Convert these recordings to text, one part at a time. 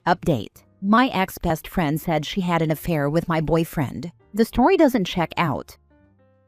Update. My ex-best friend said she had an affair with my boyfriend. The story doesn't check out.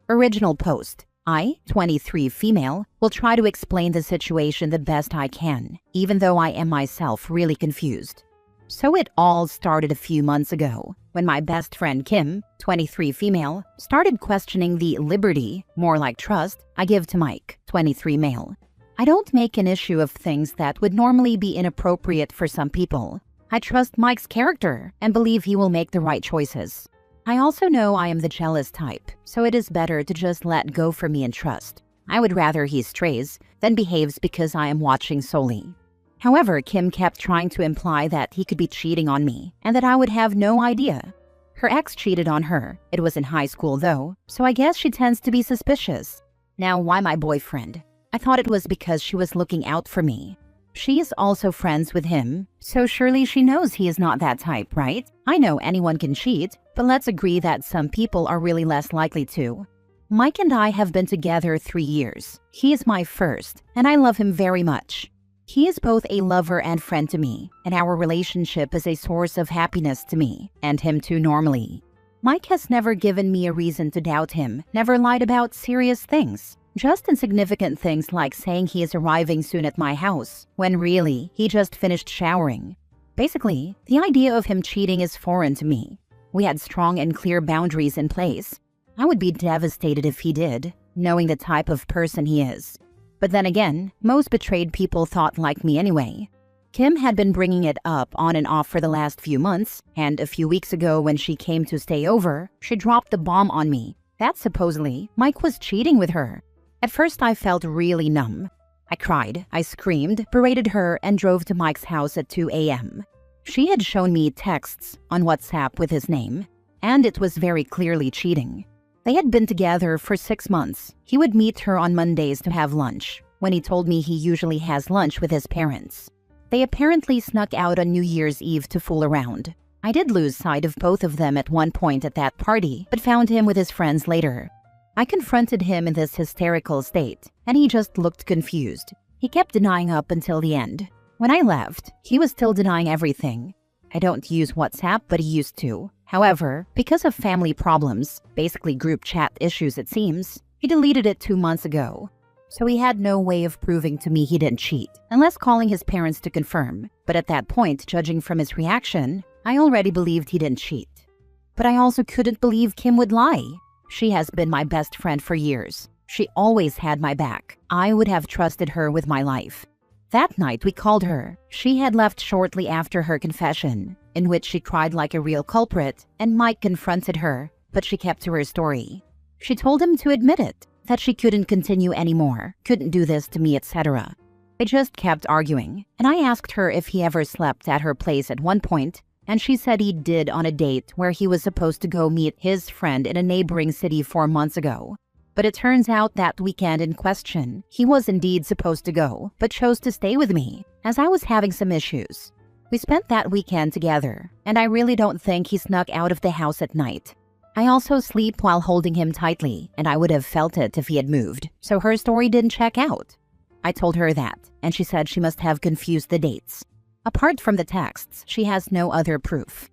Original post. I, 23 female, will try to explain the situation the best I can, even though I am myself really confused. So it all started a few months ago, when my best friend Kim, 23 female, started questioning the liberty, more like trust, I give to Mike, 23 male. I don't make an issue of things that would normally be inappropriate for some people. I trust Mike's character and believe he will make the right choices. I also know I am the jealous type, so it is better to just let go for me and trust. I would rather he strays than behaves because I am watching solely. However, Kim kept trying to imply that he could be cheating on me and that I would have no idea. Her ex cheated on her. It was in high school though, so I guess she tends to be suspicious. Now, why my boyfriend? I thought it was because she was looking out for me. She is also friends with him, so surely she knows he is not that type, right? I know anyone can cheat, but let's agree that some people are really less likely to. Mike and I have been together 3 years. He is my first, and I love him very much. He is both a lover and friend to me, and our relationship is a source of happiness to me, and him too normally. Mike has never given me a reason to doubt him, never lied about serious things. Just insignificant things like saying he is arriving soon at my house, when really, he just finished showering. Basically, the idea of him cheating is foreign to me. We had strong and clear boundaries in place. I would be devastated if he did, knowing the type of person he is. But then again, most betrayed people thought like me anyway. Kim had been bringing it up on and off for the last few months, and a few weeks ago when she came to stay over, she dropped the bomb on me that supposedly Mike was cheating with her. At first, I felt really numb. I cried, I screamed, berated her, and drove to Mike's house at 2 a.m. She had shown me texts on WhatsApp with his name, and it was very clearly cheating. They had been together for 6 months. He would meet her on Mondays to have lunch, when he told me he usually has lunch with his parents. They apparently snuck out on New Year's Eve to fool around. I did lose sight of both of them at one point at that party, but found him with his friends later. I confronted him in this hysterical state, and he just looked confused. He kept denying up until the end. When I left, he was still denying everything. I don't use WhatsApp, but he used to. However, because of family problems, basically group chat issues it seems, he deleted it 2 months ago. So he had no way of proving to me he didn't cheat, unless calling his parents to confirm. But at that point, judging from his reaction, I already believed he didn't cheat. But I also couldn't believe Kim would lie. She has been my best friend for years. She always had my back. I would have trusted her with my life. That night we called her. She had left shortly after her confession, in which she cried like a real culprit, and Mike confronted her, but she kept to her story. She told him to admit it, that she couldn't continue anymore, couldn't do this to me, etc. They just kept arguing, and I asked her if he ever slept at her place at one point, and she said he did on a date where he was supposed to go meet his friend in a neighboring city 4 months ago. But it turns out that weekend in question, he was indeed supposed to go, but chose to stay with me, as I was having some issues. We spent that weekend together, and I really don't think he snuck out of the house at night. I also sleep while holding him tightly, and I would have felt it if he had moved, so her story didn't check out. I told her that, and she said she must have confused the dates. Apart from the texts, she has no other proof.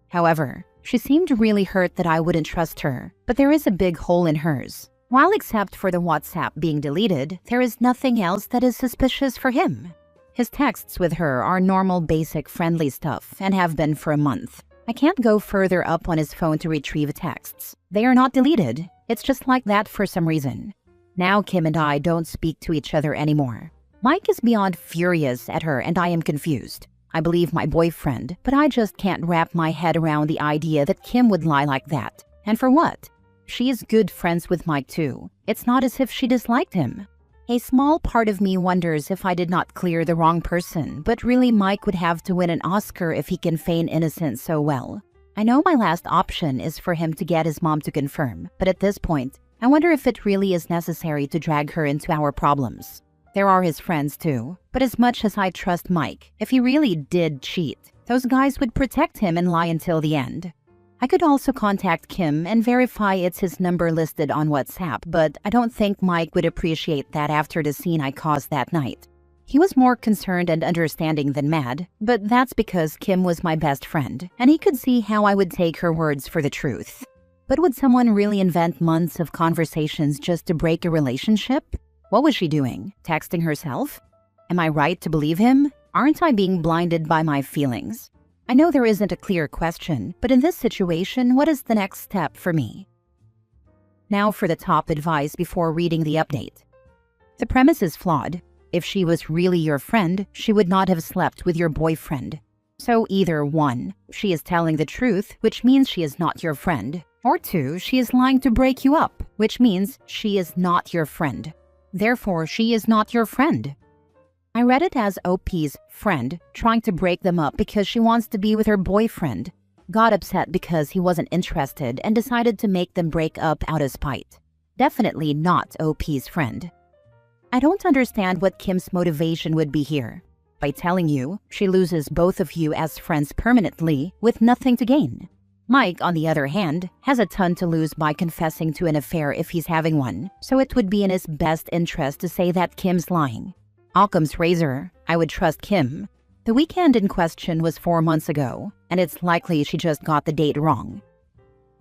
However, she seemed really hurt that I wouldn't trust her, but there is a big hole in hers. While except for the WhatsApp being deleted, there is nothing else that is suspicious for him. His texts with her are normal, basic, friendly stuff and have been for a month. I can't go further up on his phone to retrieve texts. They are not deleted. It's just like that for some reason. Now Kim and I don't speak to each other anymore. Mike is beyond furious at her and I am confused. I believe my boyfriend, but I just can't wrap my head around the idea that Kim would lie like that. And for what? She is good friends with Mike too. It's not as if she disliked him. A small part of me wonders if I did not clear the wrong person, but really Mike would have to win an Oscar if he can feign innocence so well. I know my last option is for him to get his mom to confirm, but at this point, I wonder if it really is necessary to drag her into our problems. There are his friends too, but as much as I trust Mike, if he really did cheat, those guys would protect him and lie until the end. I could also contact Kim and verify it's his number listed on WhatsApp, but I don't think Mike would appreciate that after the scene I caused that night. He was more concerned and understanding than mad, but that's because Kim was my best friend, and he could see how I would take her words for the truth. But would someone really invent months of conversations just to break a relationship? What was she doing? Texting herself? Am I right to believe him? Aren't I being blinded by my feelings? I know there isn't a clear question, but in this situation, what is the next step for me? Now for the top advice before reading the update. The premise is flawed. If she was really your friend, she would not have slept with your boyfriend. So either 1, she is telling the truth, which means she is not your friend, or 2, she is lying to break you up, which means she is not your friend. Therefore, she is not your friend. I read it as OP's friend trying to break them up because she wants to be with her boyfriend, got upset because he wasn't interested and decided to make them break up out of spite. Definitely not OP's friend. I don't understand what Kim's motivation would be here. By telling you, she loses both of you as friends permanently with nothing to gain. Mike, on the other hand, has a ton to lose by confessing to an affair if he's having one, so it would be in his best interest to say that Kim's lying. Occam's razor, I would trust Kim. The weekend in question was 4 months ago, and it's likely she just got the date wrong.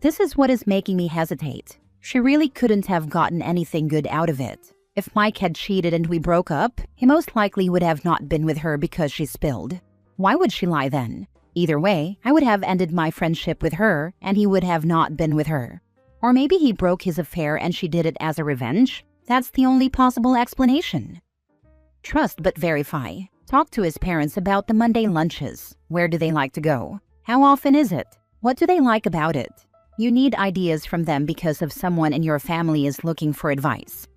This is what is making me hesitate. She really couldn't have gotten anything good out of it. If Mike had cheated and we broke up, he most likely would have not been with her because she spilled. Why would she lie then? Either way, I would have ended my friendship with her and he would have not been with her. Or maybe he broke his affair and she did it as a revenge? That's the only possible explanation. Trust but verify. Talk to his parents about the Monday lunches. Where do they like to go? How often is it? What do they like about it? You need ideas from them because if someone in your family is looking for advice.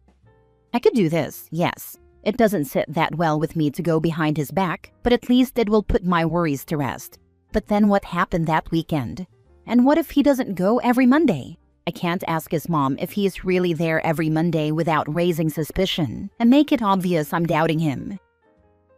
I could do this, yes. It doesn't sit that well with me to go behind his back, but at least it will put my worries to rest. But then what happened that weekend? And what if he doesn't go every Monday? I can't ask his mom if he is really there every Monday without raising suspicion and make it obvious I'm doubting him.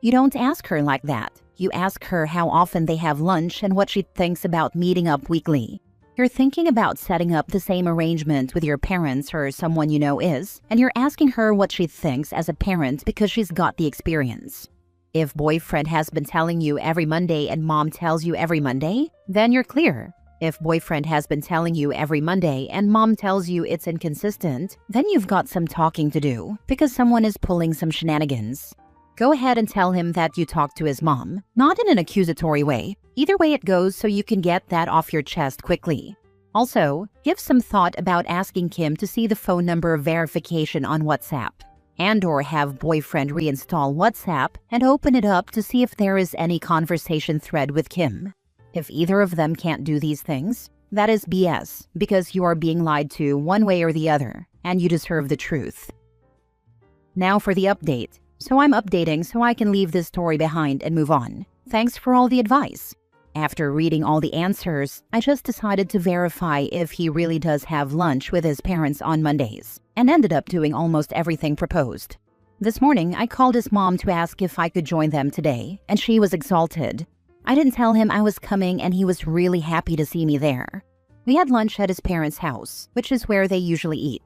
You don't ask her like that. You ask her how often they have lunch and what she thinks about meeting up weekly. You're thinking about setting up the same arrangement with your parents or someone you know is, and you're asking her what she thinks as a parent because she's got the experience. If boyfriend has been telling you every Monday and mom tells you every Monday, then you're clear. If boyfriend has been telling you every Monday and mom tells you it's inconsistent, then you've got some talking to do because someone is pulling some shenanigans. Go ahead and tell him that you talked to his mom, not in an accusatory way. Either way it goes so you can get that off your chest quickly. Also, give some thought about asking Kim to see the phone number verification on WhatsApp, and/or have boyfriend reinstall WhatsApp and open it up to see if there is any conversation thread with Kim. If either of them can't do these things, that is BS because you are being lied to one way or the other, and you deserve the truth. Now for the update. So I'm updating so I can leave this story behind and move on. Thanks for all the advice. After reading all the answers, I just decided to verify if he really does have lunch with his parents on Mondays, and ended up doing almost everything proposed. This morning, I called his mom to ask if I could join them today, and she was exalted. I didn't tell him I was coming and he was really happy to see me there. We had lunch at his parents' house, which is where they usually eat.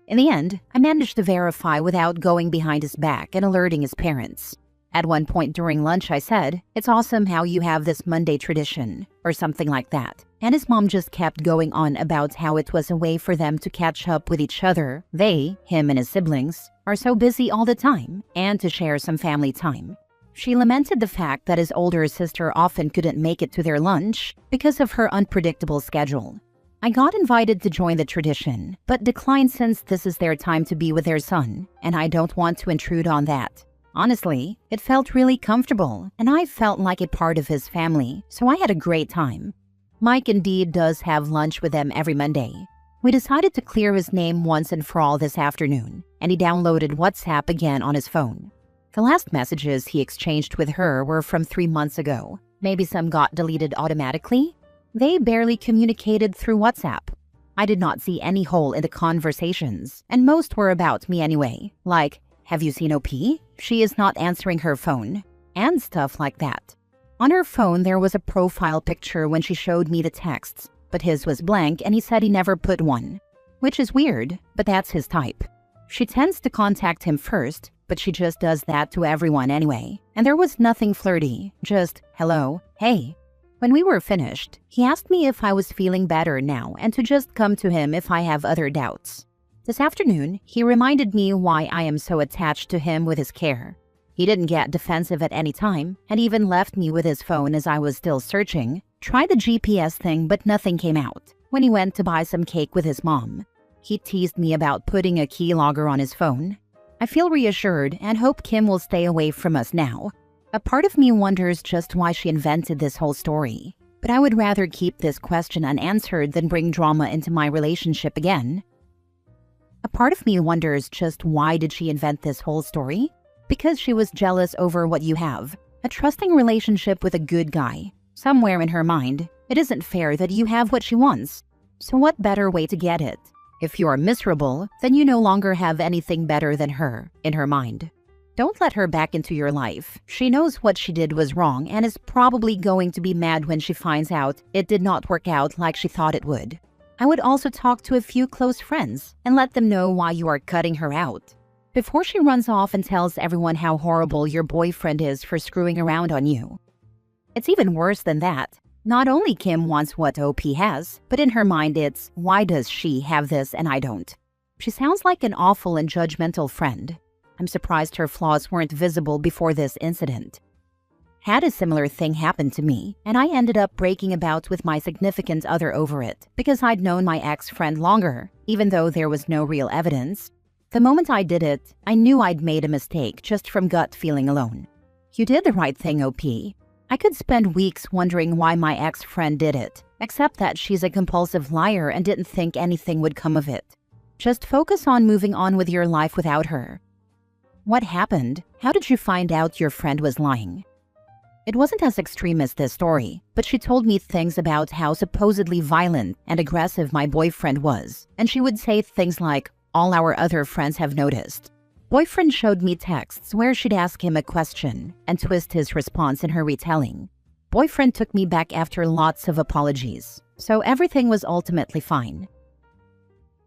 In the end, I managed to verify without going behind his back and alerting his parents. At one point during lunch, I said, "It's awesome how you have this Monday tradition," or something like that. And his mom just kept going on about how it was a way for them to catch up with each other. They, him and his siblings, are so busy all the time, and to share some family time. She lamented the fact that his older sister often couldn't make it to their lunch because of her unpredictable schedule. I got invited to join the tradition, but declined since this is their time to be with their son, and I don't want to intrude on that. Honestly, it felt really comfortable, and I felt like a part of his family, so I had a great time. Mike indeed does have lunch with them every Monday. We decided to clear his name once and for all this afternoon, and he downloaded WhatsApp again on his phone. The last messages he exchanged with her were from 3 months ago. Maybe some got deleted automatically? They barely communicated through WhatsApp. I did not see any hole in the conversations, and most were about me anyway, like, "Have you seen OP? She is not answering her phone," and stuff like that. On her phone, there was a profile picture when she showed me the texts, but his was blank and he said he never put one. Which is weird, but that's his type. She tends to contact him first, but she just does that to everyone anyway. And there was nothing flirty, just, hello, hey. When we were finished, he asked me if I was feeling better now and to just come to him if I have other doubts. This afternoon, he reminded me why I am so attached to him with his care. He didn't get defensive at any time and even left me with his phone as I was still searching. Tried the GPS thing, but nothing came out. When he went to buy some cake with his mom, he teased me about putting a keylogger on his phone. I feel reassured and hope Kim will stay away from us now. A part of me wonders just why she invented this whole story, but I would rather keep this question unanswered than bring drama into my relationship again. A part of me wonders just why did she invent this whole story? Because she was jealous over what you have, a trusting relationship with a good guy. Somewhere in her mind, it isn't fair that you have what she wants. So what better way to get it? If you are miserable, then you no longer have anything better than her, in her mind. Don't let her back into your life. She knows what she did was wrong and is probably going to be mad when she finds out it did not work out like she thought it would. I would also talk to a few close friends and let them know why you are cutting her out. Before she runs off and tells everyone how horrible your boyfriend is for screwing around on you. It's even worse than that. Not only Kim wants what OP has, but in her mind it's, why does she have this and I don't? She sounds like an awful and judgmental friend. I'm surprised her flaws weren't visible before this incident. Had a similar thing happen to me, and I ended up breaking about with my significant other over it because I'd known my ex-friend longer, even though there was no real evidence. The moment I did it, I knew I'd made a mistake just from gut feeling alone. You did the right thing, OP. I could spend weeks wondering why my ex-friend did it, except that she's a compulsive liar and didn't think anything would come of it. Just focus on moving on with your life without her. What happened? How did you find out your friend was lying? It wasn't as extreme as this story, but she told me things about how supposedly violent and aggressive my boyfriend was, and she would say things like, all our other friends have noticed. Boyfriend showed me texts where she'd ask him a question and twist his response in her retelling. Boyfriend took me back after lots of apologies, so everything was ultimately fine.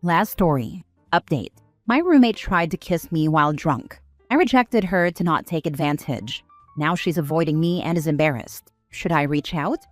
Last story. Update. My roommate tried to kiss me while drunk. I rejected her to not take advantage. Now she's avoiding me and is embarrassed. Should I reach out?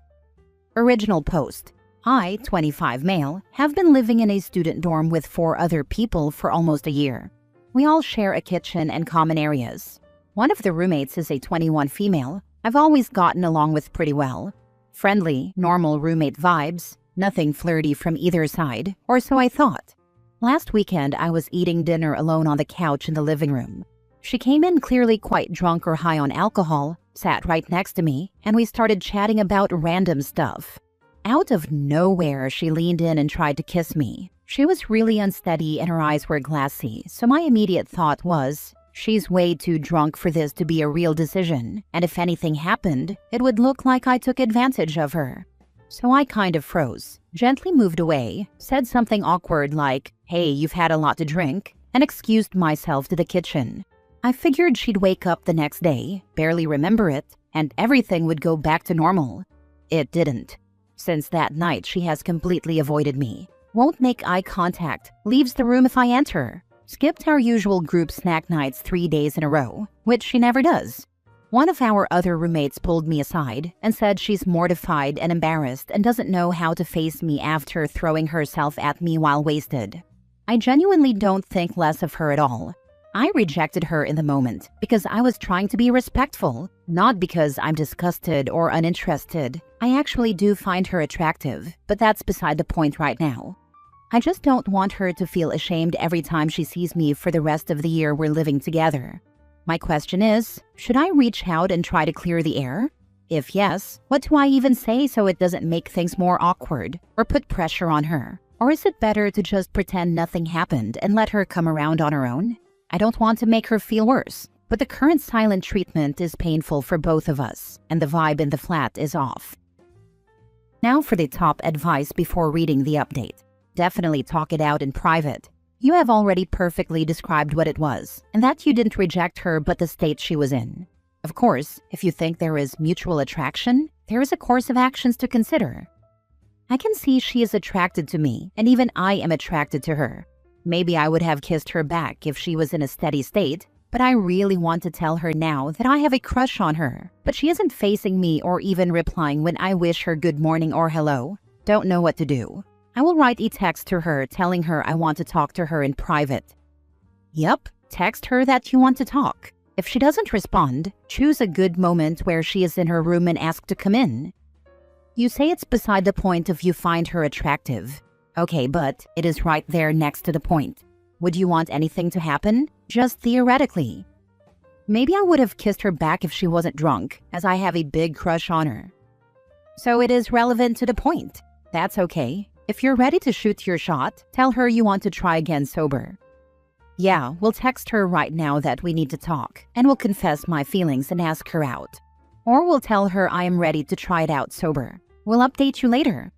Original post. I, 25 male, have been living in a student dorm with 4 other people for almost a year. We all share a kitchen and common areas. One of the roommates is a 21 female I've always gotten along with pretty well. Friendly, normal roommate vibes, nothing flirty from either side, or so I thought. Last weekend, I was eating dinner alone on the couch in the living room. She came in clearly quite drunk or high on alcohol, sat right next to me, and we started chatting about random stuff. Out of nowhere, she leaned in and tried to kiss me. She was really unsteady and her eyes were glassy, so my immediate thought was, she's way too drunk for this to be a real decision, and if anything happened, it would look like I took advantage of her. So I kind of froze, gently moved away, said something awkward like, hey, you've had a lot to drink, and excused myself to the kitchen. I figured she'd wake up the next day, barely remember it, and everything would go back to normal. It didn't. Since that night, she has completely avoided me. Won't make eye contact, leaves the room if I enter. Skipped our usual group snack nights 3 days in a row, which she never does. One of our other roommates pulled me aside and said she's mortified and embarrassed and doesn't know how to face me after throwing herself at me while wasted. I genuinely don't think less of her at all. I rejected her in the moment because I was trying to be respectful, not because I'm disgusted or uninterested. I actually do find her attractive, but that's beside the point right now. I just don't want her to feel ashamed every time she sees me for the rest of the year we're living together. My question is, should I reach out and try to clear the air? If yes, what do I even say so it doesn't make things more awkward or put pressure on her? Or is it better to just pretend nothing happened and let her come around on her own? I don't want to make her feel worse, but the current silent treatment is painful for both of us, and the vibe in the flat is off. Now for the top advice before reading the update. Definitely talk it out in private. You have already perfectly described what it was, and that you didn't reject her but the state she was in. Of course, if you think there is mutual attraction, there is a course of actions to consider. I can see she is attracted to me, and even I am attracted to her. Maybe I would have kissed her back if she was in a steady state, but I really want to tell her now that I have a crush on her. But she isn't facing me or even replying when I wish her good morning or hello. Don't know what to do. I will write a text to her telling her I want to talk to her in private. Yep, text her that you want to talk. If she doesn't respond, choose a good moment where she is in her room and ask to come in. You say it's beside the point if you find her attractive. Okay, but it is right there next to the point. Would you want anything to happen? Just theoretically. Maybe I would have kissed her back if she wasn't drunk, as I have a big crush on her. So it is relevant to the point. That's okay. If you're ready to shoot your shot, tell her you want to try again sober. Yeah, we'll text her right now that we need to talk, and we'll confess my feelings and ask her out. Or we'll tell her I am ready to try it out sober. We'll update you later.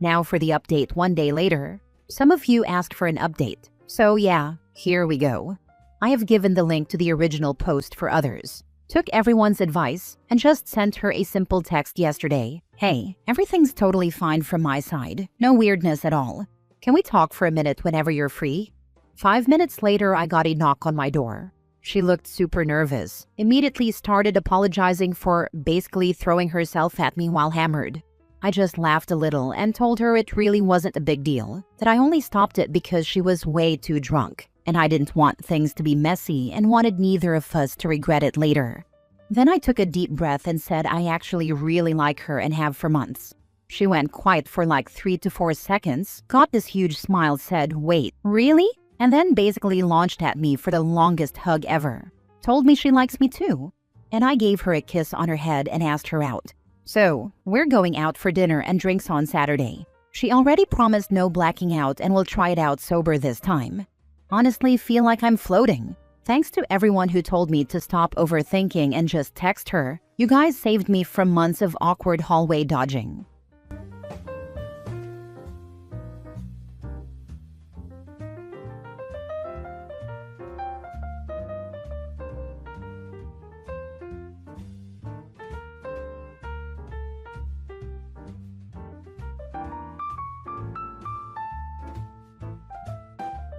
Now for the update 1 day later. Some of you asked for an update. So yeah, here we go. I have given the link to the original post for others. Took everyone's advice and just sent her a simple text yesterday. Hey, everything's totally fine from my side. No weirdness at all. Can we talk for a minute whenever you're free? 5 minutes later, I got a knock on my door. She looked super nervous, immediately started apologizing for basically throwing herself at me while hammered. I just laughed a little and told her it really wasn't a big deal, that I only stopped it because she was way too drunk, and I didn't want things to be messy and wanted neither of us to regret it later. Then I took a deep breath and said I actually really like her and have for months. She went quiet for like 3 to 4 seconds, got this huge smile, said, "Wait, really?" And then basically launched at me for the longest hug ever. Told me she likes me too. And I gave her a kiss on her head and asked her out. So, we're going out for dinner and drinks on Saturday. She already promised no blacking out and will try it out sober this time. Honestly, feel like I'm floating. Thanks to everyone who told me to stop overthinking and just text her. You guys saved me from months of awkward hallway dodging.